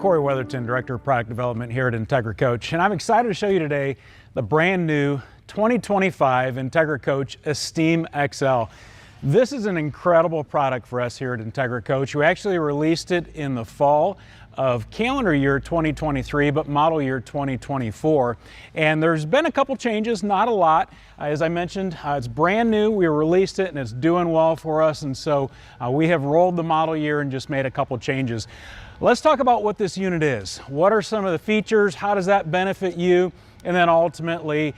Corey Weatherton, Director of Product Development here at Entegra Coach, and I'm excited to show you today the brand new 2025 Entegra Coach Esteem XL. This is an incredible product for us here at Entegra Coach. We actually released it in the fall of calendar year 2023, but model year 2024. And there's been a couple changes, not a lot. As I mentioned, it's brand new. We released it and it's doing well for us. And so we have rolled the model year and just made a couple changes. Let's talk about what this unit is. What are some of the features? How does that benefit you? And then ultimately,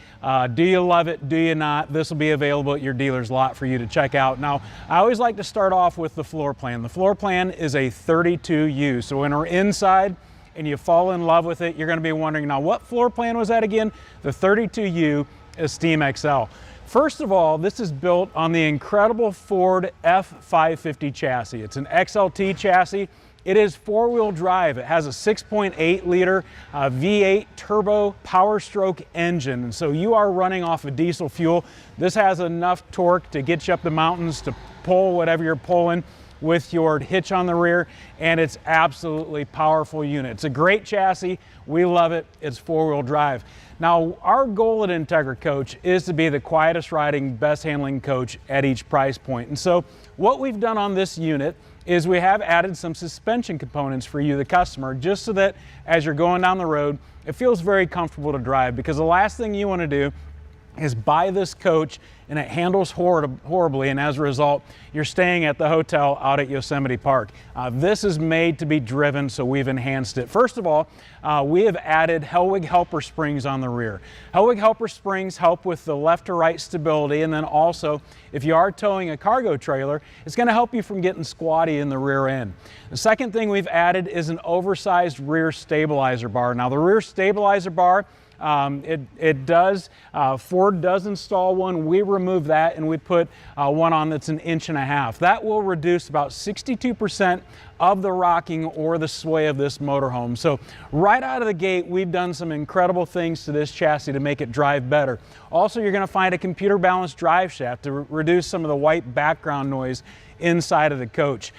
do you love it? Do you not? This will be available at your dealer's lot for you to check out. Now, I always like to start off with the floor plan. The floor plan is a 32U. So when we're inside and you fall in love with it, you're gonna be wondering, now what floor plan was that again? The 32U Esteem XL. First of all, this is built on the incredible Ford F550 chassis. It's an XLT chassis. It is four-wheel drive. It has a 6.8 liter V8 turbo power stroke engine. And so you are running off of diesel fuel. This has enough torque to get you up the mountains to pull whatever you're pulling with your hitch on the rear, and it's absolutely powerful unit. It's a great chassis. We love it. It's four-wheel drive. Now, our goal at Entegra Coach is to be the quietest riding, best handling coach at each price point. And so what we've done on this unit is we have added some suspension components for you, the customer, just so that as you're going down the road, it feels very comfortable to drive, because the last thing you want to do is buy this coach and it handles horribly, and as a result, you're staying at the hotel out at Yosemite Park. This is made to be driven, so we've enhanced it. First of all, we have added Hellwig helper springs on the rear. Hellwig helper springs help with the left to right stability, and then also, if you are towing a cargo trailer, it's gonna help you from getting squatty in the rear end. The second thing we've added is an oversized rear stabilizer bar. Now, the rear stabilizer bar, Ford does install one. We remove that and we put one on that's 1.5 inches. That will reduce about 62% of the rocking or the sway of this motorhome. So right out of the gate, we've done some incredible things to this chassis to make it drive better. Also, you're going to find a computer balanced drive shaft to reduce some of the white background noise inside of the coach.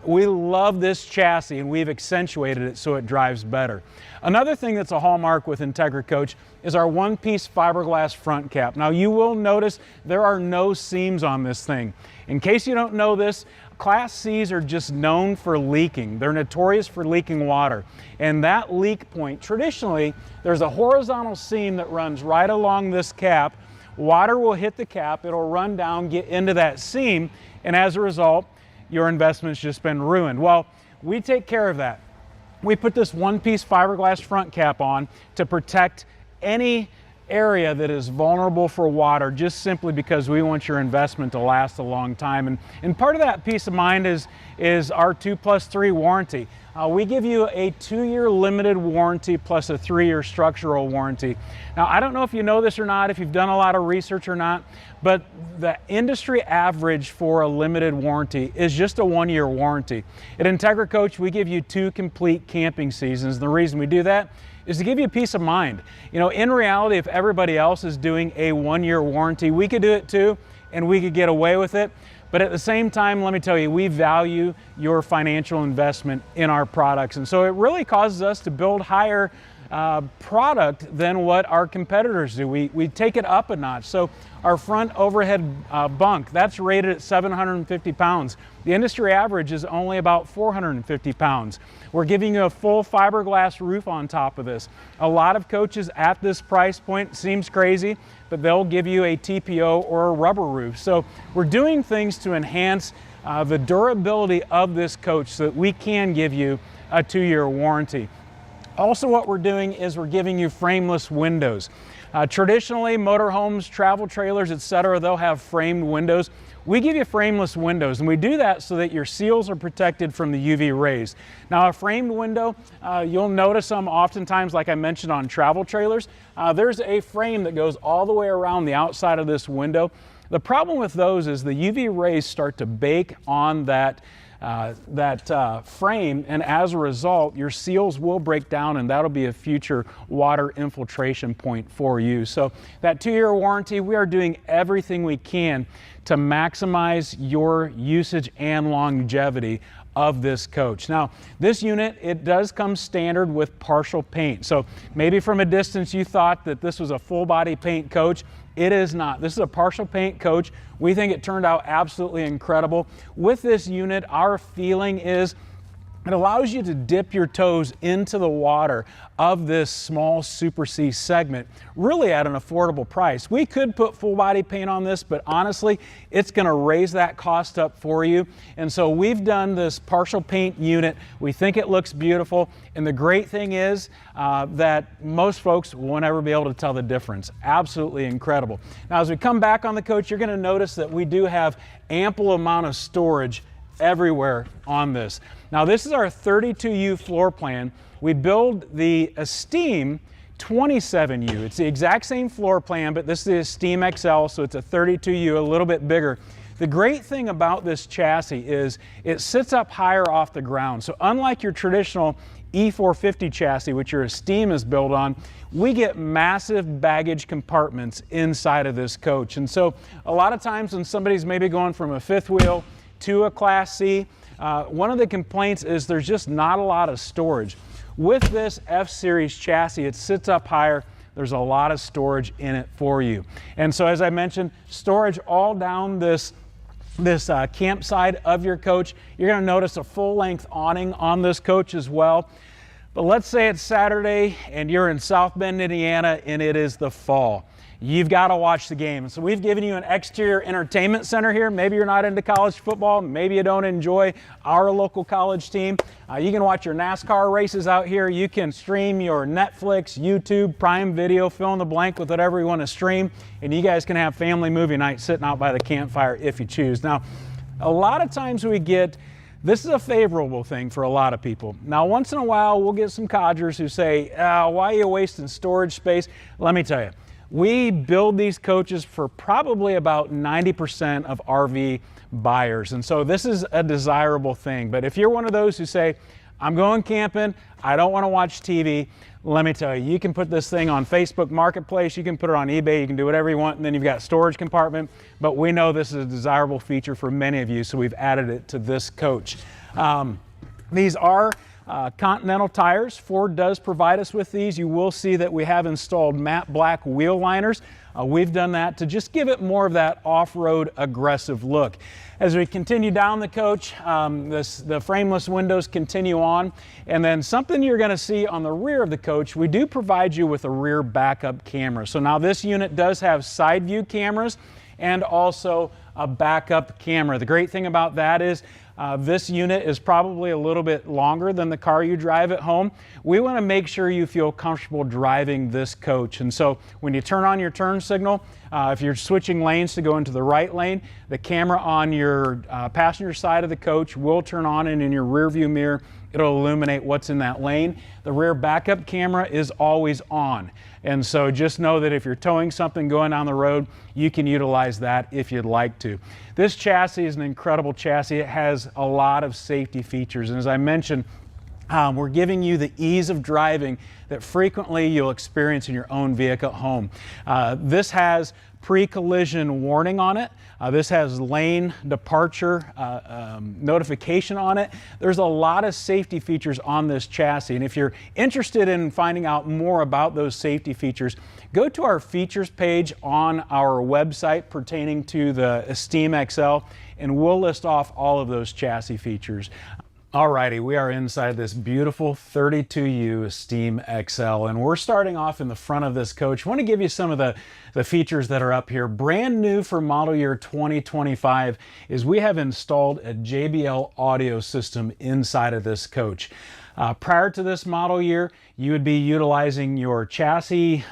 We love this chassis and we've accentuated it so it drives better. Another thing that's a hallmark with Entegra Coach is our one-piece fiberglass front cap. Now, you will notice there are no seams on this thing. In case you don't know this, Class Cs are just known for leaking. They're notorious for leaking water. And that leak point, traditionally, there's a horizontal seam that runs right along this cap. Water will hit the cap, it'll run down, get into that seam, and as a result, your investment's just been ruined. Well, we take care of that. We put this one-piece fiberglass front cap on to protect any area that is vulnerable for water, just simply because we want your investment to last a long time. And part of that peace of mind is our 2+3 warranty. We give you a 2-year limited warranty plus a 3-year structural warranty. Now, I don't know if you know this or not, if you've done a lot of research or not, but the industry average for a limited warranty is just a 1-year warranty. At Entegra Coach, we give you 2 complete camping seasons. The reason we do that is to give you peace of mind. You know, in reality, if everybody else is doing a 1-year warranty, we could do it too, and we could get away with it. But at the same time, let me tell you, we value your financial investment in our products. And so it really causes us to build higher product than what our competitors do. We take it up a notch. So our front overhead bunk, that's rated at 750 pounds. The industry average is only about 450 pounds. We're giving you a full fiberglass roof on top of this. A lot of coaches at this price point, seems crazy, but they'll give you a TPO or a rubber roof. So we're doing things to enhance the durability of this coach so that we can give you a 2-year warranty. Also, what we're doing is we're giving you frameless windows. Traditionally, motorhomes, travel trailers, etc., they'll have framed windows. We give you frameless windows, and we do that so that your seals are protected from the UV rays. Now, a framed window, you'll notice them oftentimes, like I mentioned, on travel trailers. There's a frame that goes all the way around the outside of this window. The problem with those is the UV rays start to bake on that frame, and as a result, your seals will break down, and that'll be a future water infiltration point for you. So that 2-year warranty, we are doing everything we can to maximize your usage and longevity of this coach. Now, this unit, it does come standard with partial paint. So maybe from a distance you thought that this was a full body paint coach. It is not. This is a partial paint coach. We think it turned out absolutely incredible. With this unit, our feeling is it allows you to dip your toes into the water of this small Super C segment, really at an affordable price. We could put full body paint on this, but honestly, it's gonna raise that cost up for you. And so we've done this partial paint unit. We think it looks beautiful. And the great thing is that most folks won't ever be able to tell the difference. Absolutely incredible. Now, as we come back on the coach, you're gonna notice that we do have ample amount of storage everywhere on this. Now, this is our 32U floor plan. We build the Esteem 27U. It's the exact same floor plan, but this is the Esteem XL, so it's a 32U, a little bit bigger. The great thing about this chassis is it sits up higher off the ground. So unlike your traditional E450 chassis, which your Esteem is built on, we get massive baggage compartments inside of this coach. And so a lot of times when somebody's maybe going from a fifth wheel to a Class C, one of the complaints is there's just not a lot of storage. With this F-Series chassis, it sits up higher. There's a lot of storage in it for you. And so as I mentioned, storage all down this campside of your coach. You're gonna notice a full-length awning on this coach as well. But let's say it's Saturday and you're in South Bend, Indiana, and it is the fall. You've got to watch the game. So we've given you an exterior entertainment center here. Maybe you're not into college football. Maybe you don't enjoy our local college team. You can watch your NASCAR races out here. You can stream your Netflix, YouTube, Prime Video, fill in the blank with whatever you want to stream. And you guys can have family movie night sitting out by the campfire if you choose. Now, a lot of times this is a favorable thing for a lot of people. Now, once in a while, we'll get some codgers who say, why are you wasting storage space? Let me tell you. We build these coaches for probably about 90% of RV buyers. And so this is a desirable thing. But if you're one of those who say, I'm going camping, I don't want to watch TV, let me tell you, you can put this thing on Facebook Marketplace, you can put it on eBay, you can do whatever you want, and then you've got a storage compartment. But we know this is a desirable feature for many of you, so we've added it to this coach. These are Continental tires. Ford does provide us with these. You will see that we have installed matte black wheel liners. We've done that to just give it more of that off-road aggressive look. As we continue down the coach, the frameless windows continue on. And then something you're going to see on the rear of the coach, we do provide you with a rear backup camera. So now this unit does have side view cameras and also a backup camera. The great thing about that is this unit is probably a little bit longer than the car you drive at home. We want to make sure you feel comfortable driving this coach. And so when you turn on your turn signal, if you're switching lanes to go into the right lane, the camera on your passenger side of the coach will turn on, and in your rear view mirror, it'll illuminate what's in that lane. The rear backup camera is always on. And so just know that if you're towing something going down the road, you can utilize that if you'd like to. This chassis is an incredible chassis. It has a lot of safety features. And as I mentioned, we're giving you the ease of driving that frequently you'll experience in your own vehicle at home. This has pre-collision warning on it. This has lane departure notification on it. There's a lot of safety features on this chassis. And if you're interested in finding out more about those safety features, go to our features page on our website pertaining to the Esteem XL, and we'll list off all of those chassis features. Alrighty, we are inside this beautiful 32U Esteem XL, and we're starting off in the front of this coach. I want to give you some of the features that are up here. Brand new for model year 2025 is we have installed a JBL audio system inside of this coach. Prior to this model year, you would be utilizing your chassis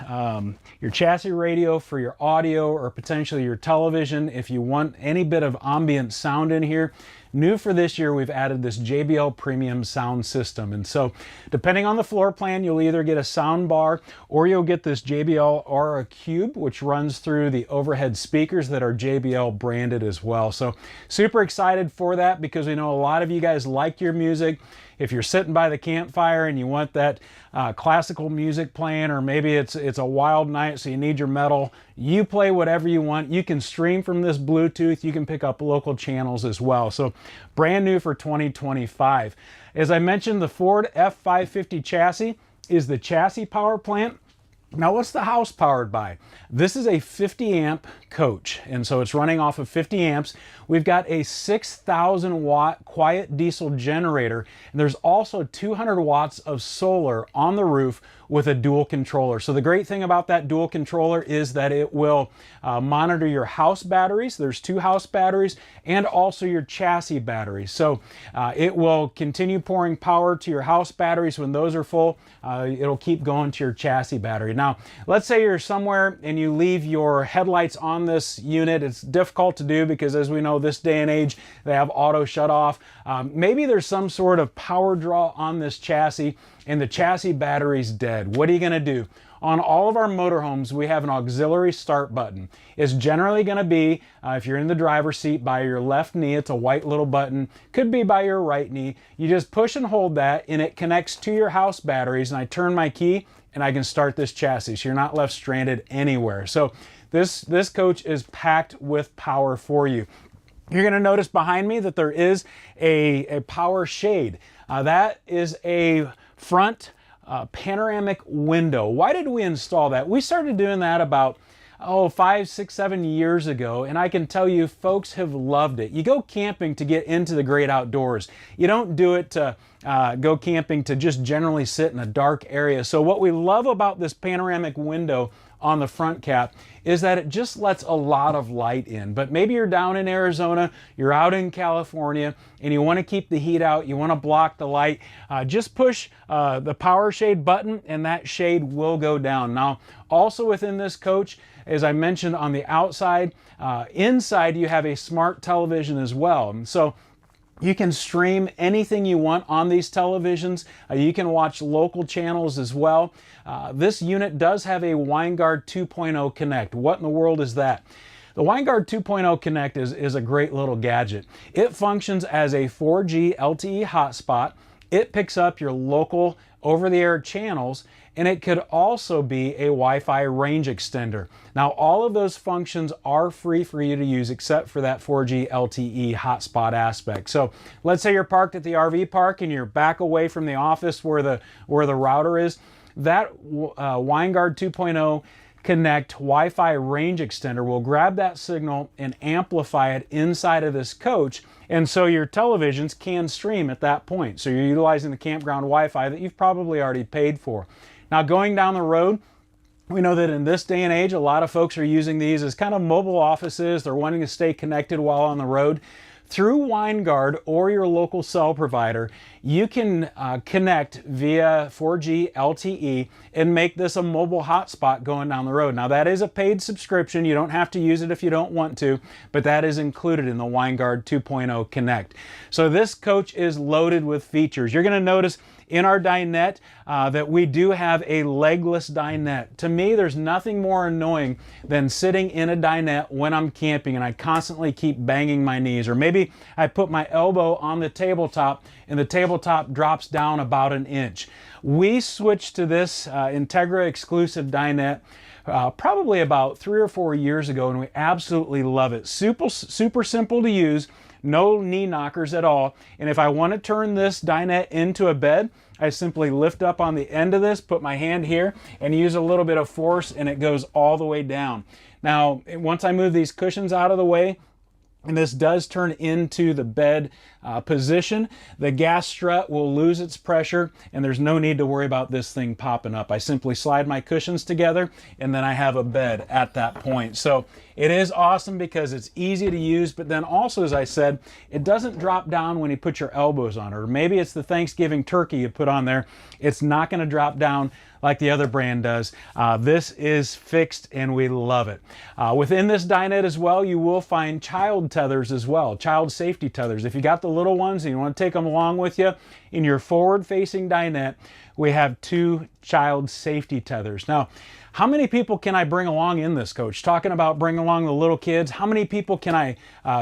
radio for your audio, or potentially your television if you want any bit of ambient sound in here. New for this year, we've added this JBL premium sound system. And so depending on the floor plan, you'll either get a sound bar or you'll get this JBL Aura Cube, which runs through the overhead speakers that are JBL branded as well. So super excited for that, because we know a lot of you guys like your music. If you're sitting by the campfire and you want that classical music playing, or maybe it's a wild night so you need your metal. You play whatever you want. You can stream from this Bluetooth. You can pick up local channels as well. So brand new for 2025. As I mentioned, the Ford F550 chassis is the chassis power plant. Now, what's the house powered by? This is a 50 amp coach, and so it's running off of 50 amps. We've got a 6,000 watt quiet diesel generator, and there's also 200 watts of solar on the roof with a dual controller. So the great thing about that dual controller is that it will monitor your house batteries. There's 2 house batteries and also your chassis batteries. So it will continue pouring power to your house batteries. When those are full, it'll keep going to your chassis battery. Now, let's say you're somewhere and you leave your headlights on this unit. It's difficult to do because, as we know, this day and age, they have auto shut off. Maybe there's some sort of power draw on this chassis and the chassis battery's dead. What are you gonna do? On all of our motorhomes, we have an auxiliary start button. It's generally gonna be, if you're in the driver's seat, by your left knee. It's a white little button. Could be by your right knee. You just push and hold that, and it connects to your house batteries, and I turn my key, and I can start this chassis. So you're not left stranded anywhere. So this coach is packed with power for you. You're gonna notice behind me that there is a power shade. That is a front panoramic window. Why did we install that? We started doing that about 5, 6, 7 years ago, and I can tell you folks have loved it. You go camping to get into the great outdoors. You don't do it to go camping to just generally sit in a dark area. So what we love about this panoramic window on the front cap is that it just lets a lot of light in. But maybe you're down in Arizona, you're out in California, and you want to keep the heat out, you want to block the light, just push the power shade button and that shade will go down. Now, also within this coach, as I mentioned on the outside, inside you have a smart television as well. And so you can stream anything you want on these televisions. You can watch local channels as well. This unit does have a WineGuard 2.0 Connect. What in the world is that? The WineGuard 2.0 Connect is a great little gadget. It functions as a 4G LTE hotspot. It picks up your local over-the-air channels, and it could also be a Wi-Fi range extender. Now, all of those functions are free for you to use except for that 4G LTE hotspot aspect. So let's say you're parked at the RV park and you're back away from the office where the router is. That WineGuard 2.0 Connect Wi-Fi range extender will grab that signal and amplify it inside of this coach, and so your televisions can stream at that point. So you're utilizing the campground Wi-Fi that you've probably already paid for. Now, going down the road, we know that in this day and age, a lot of folks are using these as kind of mobile offices. They're wanting to stay connected while on the road. Through WineGuard or your local cell provider, you can connect via 4G LTE and make this a mobile hotspot going down the road. Now, that is a paid subscription. You don't have to use it if you don't want to, but that is included in the WineGuard 2.0 Connect. So this coach is loaded with features. You're going to notice in our dinette that we do have a legless dinette. To me, there's nothing more annoying than sitting in a dinette when I'm camping and I constantly keep banging my knees, or maybe I put my elbow on the tabletop and the tabletop drops down about an inch. We switched to this Entegra exclusive dinette probably about 3 or 4 years ago, and we absolutely love it. Super simple to use. No knee knockers at all. And if I want to turn this dinette into a bed, I simply lift up on the end of this, put my hand here, and use a little bit of force, and it goes all the way down. Now, once I move these cushions out of the way, and this does turn into the bed position, the gas strut will lose its pressure, and there's no need to worry about this thing popping up. I simply slide my cushions together, and then I have a bed at that point. So it is awesome because it's easy to use, but then also, as I said, it doesn't drop down when you put your elbows on it. Or maybe it's the Thanksgiving turkey you put on there. It's not going to drop down like the other brand does. This is fixed and we love it. Within this dinette as well, you will find child tethers as well, child safety tethers. If you got the little ones and you want to take them along with you, in your forward-facing dinette, we have 2 child safety tethers. Now, how many people can I bring along in this coach? Talking about bringing along the little kids, how many people can I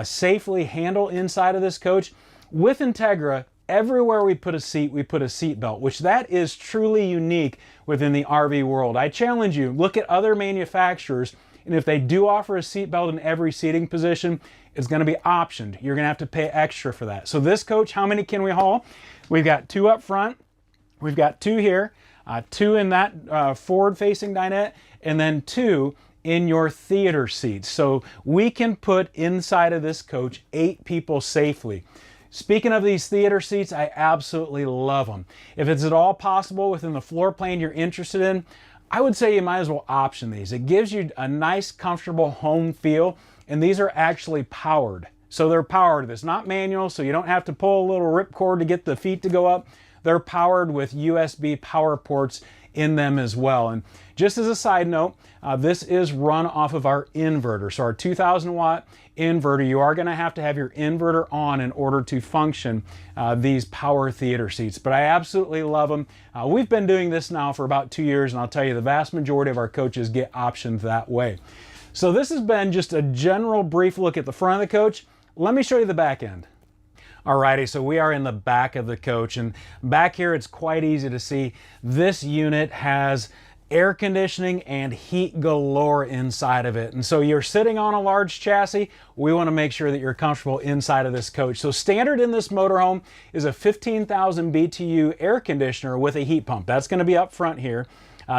safely handle inside of this coach? With Entegra, everywhere we put a seat, we put a seat belt, which that is truly unique within the RV world. I challenge you, look at other manufacturers, and if they do offer a seat belt in every seating position, it's going to be optioned. You're going to have to pay extra for that. So this coach, how many can we haul? We've got 2 up front, we've got 2 here, 2 in that forward-facing dinette, and then 2 in your theater seats. So we can put inside of this coach 8 people safely. Speaking of these theater seats, I absolutely love them. If it's at all possible within the floor plan you're interested in, I would say you might as well option these. It gives you a nice, comfortable home feel, and these are actually powered. So they're powered. It's not manual, so you don't have to pull a little rip cord to get the feet to go up. They're powered with USB power ports in them as well. And just as a side note, this is run off of our inverter. So our 2000 watt inverter, you are going to have your inverter on in order to function these power theater seats. But I absolutely love them. We've been doing this now for about 2 years, and I'll tell you the vast majority of our coaches get optioned that way. So this has been just a general brief look at the front of the coach. Let me show you the back end. Alrighty, so we are in the back of the coach, and back here it's quite easy to see this unit has air conditioning and heat galore inside of it. And so you're sitting on a large chassis, we want to make sure that you're comfortable inside of this coach. So standard in this motorhome is a 15,000 BTU air conditioner with a heat pump. That's going to be up front here.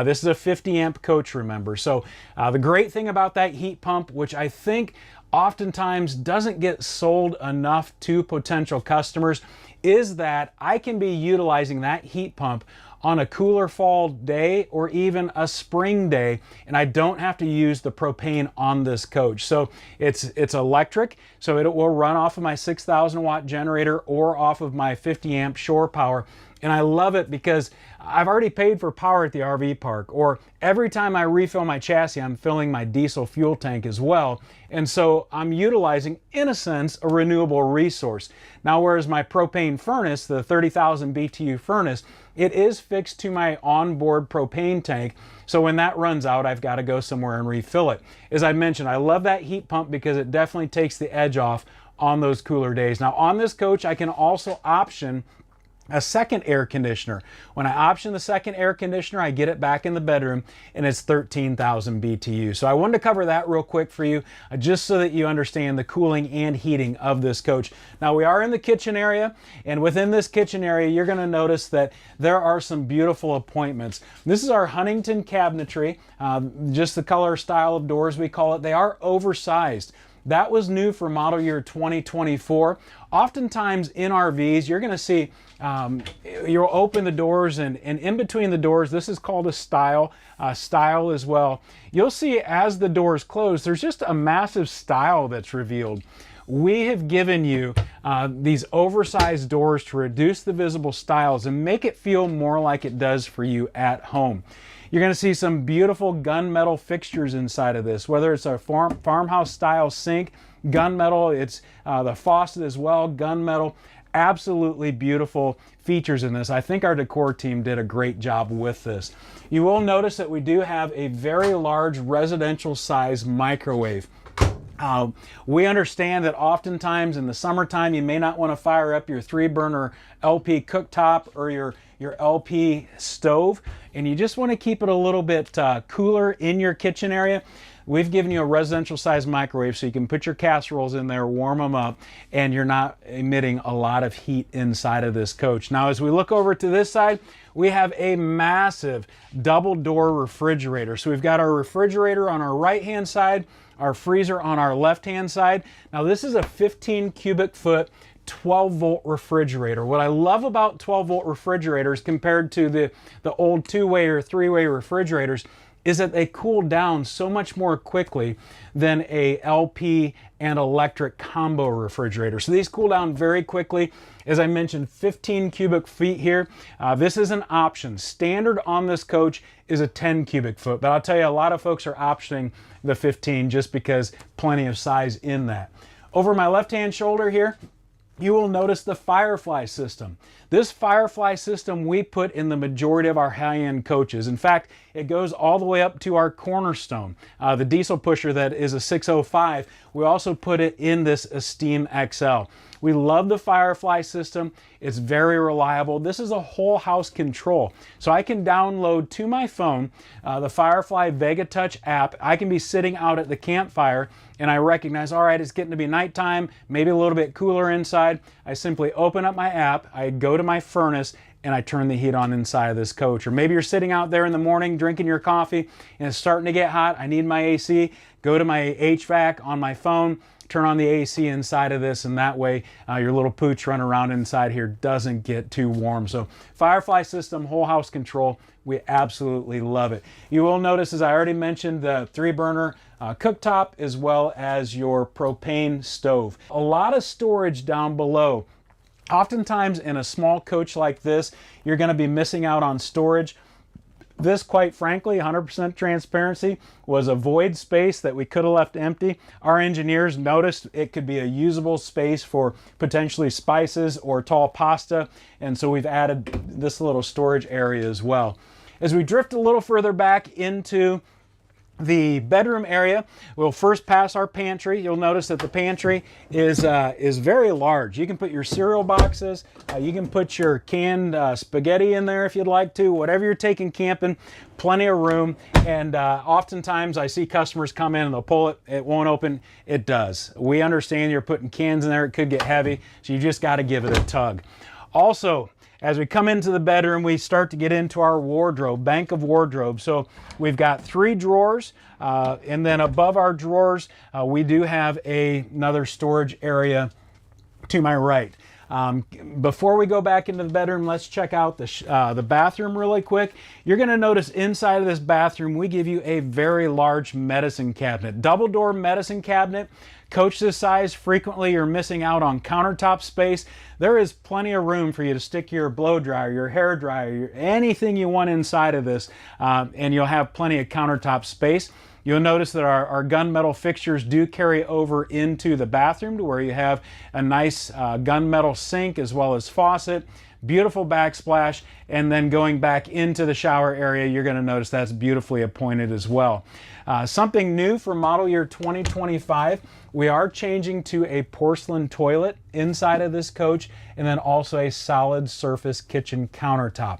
This is a 50 amp coach, remember. So the great thing about that heat pump, which I think oftentimes doesn't get sold enough to potential customers, is that I can be utilizing that heat pump on a cooler fall day or even a spring day, and I don't have to use the propane on this coach. So it's electric, so it will run off of my 6,000 watt generator or off of my 50 amp shore power. And I love it because I've already paid for power at the RV park, or every time I refill my chassis, I'm filling my diesel fuel tank as well. And so I'm utilizing, in a sense, a renewable resource. Now, whereas my propane furnace, the 30,000 BTU furnace, it is fixed to my onboard propane tank. So when that runs out, I've got to go somewhere and refill it. As I mentioned, I love that heat pump because it definitely takes the edge off on those cooler days. Now, on this coach, I can also option a second air conditioner. When I option the second air conditioner, I get it back in the bedroom, and it's 13,000 BTU. So I wanted to cover that real quick for you, just so that you understand the cooling and heating of this coach. Now, we are in the kitchen area, and within this kitchen area, you're going to notice that there are some beautiful appointments. This is our Huntington cabinetry, just the color style of doors we call it. They are oversized. That was new for model year 2024. Oftentimes in RVs, you're going to see you'll open the doors, and in between the doors, this is called a stile as well. You'll see as the doors close, there's just a massive stile that's revealed. We have given you these oversized doors to reduce the visible stiles and make it feel more like it does for you at home. You're going to see some beautiful gunmetal fixtures inside of this, whether it's a farmhouse style sink, gunmetal, it's the faucet as well, gunmetal. Absolutely beautiful features in this. I think our decor team did a great job with this. You will notice that we do have a very large residential size microwave. We understand that oftentimes in the summertime you may not want to fire up your 3-burner LP cooktop or your LP stove, and you just want to keep it a little bit cooler in your kitchen area. We've given you a residential size microwave so you can put your casseroles in there, warm them up, and you're not emitting a lot of heat inside of this coach. Now, as we look over to this side, we have a massive double door refrigerator. So we've got our refrigerator on our right hand side, our freezer on our left hand side. Now, this is a 15 cubic foot 12 volt refrigerator. What I love about 12 volt refrigerators compared to the old 2-way or 3-way refrigerators is that they cool down so much more quickly than a LP and electric combo refrigerator. So these cool down very quickly. As I mentioned, 15 cubic feet here. This is an option. Standard on this coach is a 10 cubic foot, but I'll tell you, a lot of folks are optioning the 15 just because plenty of size in that. Over my left-hand shoulder here, you will notice the Firefly system. This Firefly system we put in the majority of our high-end coaches. In fact, it goes all the way up to our Cornerstone. The diesel pusher that is a 605, we also put it in this Esteem XL. We love the Firefly system. It's very reliable. This is a whole house control. So I can download to my phone the Firefly Vega Touch app. I can be sitting out at the campfire and I recognize, all right, it's getting to be nighttime, maybe a little bit cooler inside. I simply open up my app, I go to my furnace, and I turn the heat on inside of this coach. Or maybe you're sitting out there in the morning drinking your coffee and it's starting to get hot. I need my AC. Go to my HVAC on my phone, turn on the AC inside of this, and that way your little pooch running around inside here doesn't get too warm. So Firefly system, whole house control, we absolutely love it. You will notice, as I already mentioned, the 3-burner cooktop as well as your propane stove. A lot of storage down below. Oftentimes in a small coach like this, you're going to be missing out on storage. This, quite frankly, 100% transparency, was a void space that we could have left empty. Our engineers noticed it could be a usable space for potentially spices or tall pasta, and so we've added this little storage area as well. As we drift a little further back into the bedroom area, we'll first pass our pantry. You'll notice that the pantry is very large. You can put your cereal boxes, you can put your canned spaghetti in there if you'd like to, whatever you're taking camping, plenty of room. And oftentimes I see customers come in and they'll pull it, it won't open. It does. We understand you're putting cans in there, it could get heavy, so you just got to give it a tug. Also, as we come into the bedroom, we start to get into our wardrobe, bank of wardrobe. So we've got 3 drawers, and then above our drawers, we do have another storage area to my right. Before we go back into the bedroom, let's check out the bathroom really quick. You're going to notice inside of this bathroom, we give you a very large medicine cabinet, double door medicine cabinet. Coach this size, frequently you're missing out on countertop space. There is plenty of room for you to stick your blow dryer, your hair dryer, anything you want inside of this, and you'll have plenty of countertop space. You'll notice that our gunmetal fixtures do carry over into the bathroom to where you have a nice gunmetal sink as well as faucet, beautiful backsplash, and then going back into the shower area, you're going to notice that's beautifully appointed as well. Something new for model year 2025, we are changing to a porcelain toilet inside of this coach, and then also a solid surface kitchen countertop.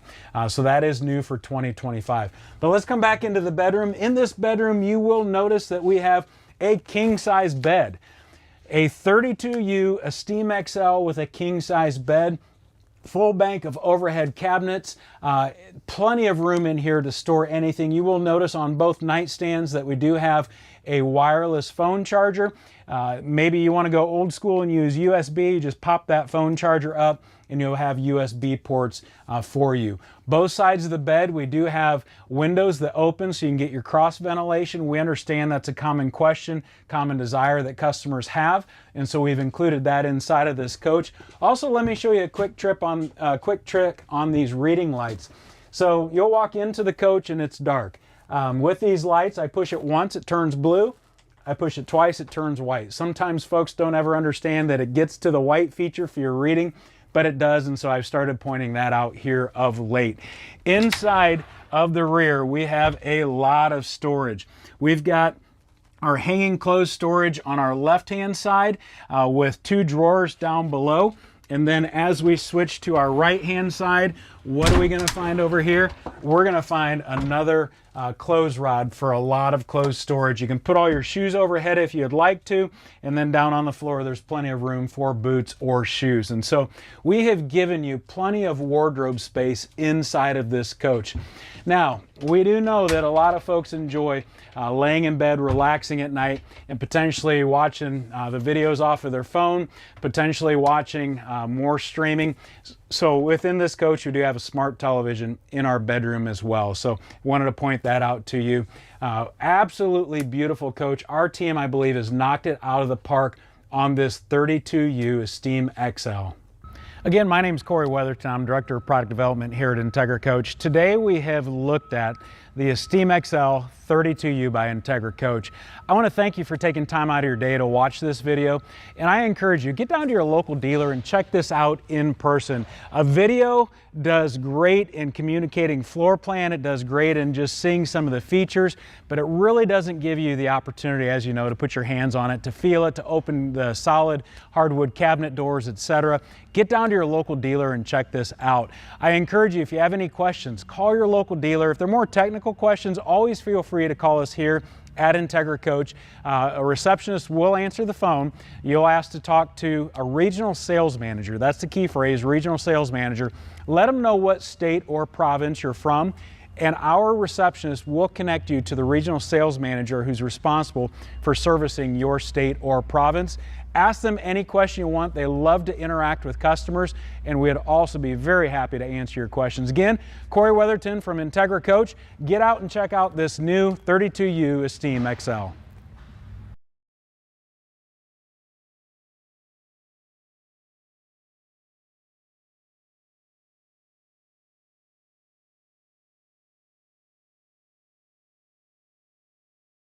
So that is new for 2025. But let's come back into the bedroom. In this bedroom, you will notice that we have a king-size bed. A 32U Esteem XL with a king-size bed. Full bank of overhead cabinets, plenty of room in here to store anything. You will notice on both nightstands that we do have a wireless phone charger. Maybe you want to go old school and use USB, you just pop that phone charger up and you'll have USB ports for you. Both sides of the bed, we do have windows that open so you can get your cross ventilation. We understand that's a common question, common desire that customers have, and so we've included that inside of this coach. Also, let me show you a quick trick on these reading lights. So you'll walk into the coach and it's dark. With these lights, I push it once, it turns blue. I push it twice, it turns white. Sometimes folks don't ever understand that it gets to the white feature for your reading, but it does, and so I've started pointing that out here of late. Inside of the rear, we have a lot of storage. We've got our hanging clothes storage on our left-hand side with 2 drawers down below. And then as we switch to our right-hand side, what are we going to find over here? We're going to find another clothes rod for a lot of clothes storage. You can put all your shoes overhead if you'd like to, and then down on the floor there's plenty of room for boots or shoes. And so we have given you plenty of wardrobe space inside of this coach. Now, we do know that a lot of folks enjoy laying in bed, relaxing at night, and potentially watching the videos off of their phone, potentially watching more streaming. So within this coach, we do have a smart television in our bedroom as well. So wanted to point that out to you. Absolutely beautiful coach. Our team, I believe, has knocked it out of the park on this 32U Esteem XL. Again, my name is Corey Weatherton. I'm Director of Product Development here at Entegra Coach. Today we have looked at the Esteem XL 32U by Entegra Coach. I want to thank you for taking time out of your day to watch this video, and I encourage you, get down to your local dealer and check this out in person. A video does great in communicating floor plan, it does great in just seeing some of the features, but it really doesn't give you the opportunity, as you know, to put your hands on it, to feel it, to open the solid hardwood cabinet doors, etc. Get down to your local dealer and check this out. I encourage you, if you have any questions, call your local dealer. If they're more technical questions, always feel free to call us here at Entegra Coach. A receptionist will answer the phone. You'll ask to talk to a regional sales manager. That's the key phrase, regional sales manager. Let them know what state or province you're from, and our receptionist will connect you to the regional sales manager who's responsible for servicing your state or province. Ask them any question you want. They love to interact with customers, and we'd also be very happy to answer your questions. Again, Corey Weatherton from Entegra Coach. Get out and check out this new 32U Esteem XL.